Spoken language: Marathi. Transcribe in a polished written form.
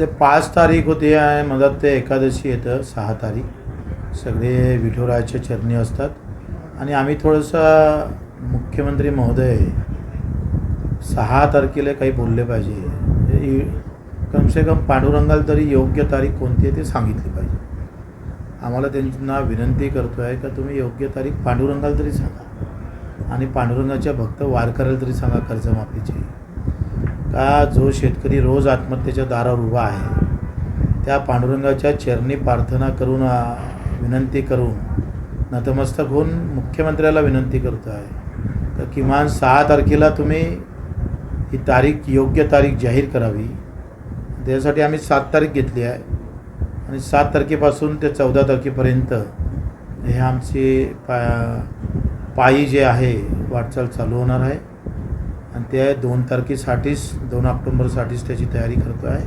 ते 5 तारीख होती आणि मधात ते एकादशी येतं 6 तारीख सगळे विठुरायाच्या चरणी असतात आणि आम्ही थोडंसं मुख्यमंत्री महोदय 6 तारखेला काही बोलले पाहिजे, कमसे कम पांडुरंगाला तरी योग्य तारीख कोणती आहे ते सांगितली पाहिजे. आम्हाला त्यांना विनंती करतो आहे का तुम्ही योग्य तारीख पांडुरंगाला तरी सांगा आणि पांडुरंगाच्या भक्त वारकऱ्याला तरी सांगा कर्जमाफीची. का जो शेतकरी रोज आत्महत्येच्या दारावर उभा आहे त्या पांडुरंगाच्या चरणी प्रार्थना करून विनंती करून नतमस्तक होऊन मुख्यमंत्र्याला विनंती करतो आहे तर किमान 6 तारखेला तुम्ही ही तारीख योग्य तारीख जाहीर करावी. त्यासाठी आम्ही 7 तारीख घेतली आहे आणि 7 तारखेपासून ते 14 तारखेपर्यंत हे आमची पायी जे आहे वाटचाल चालू होणार आहे आणि ते 2 तारखेसाठीच 2 ऑक्टोबरसाठीच त्याची तयारी करतो आहे.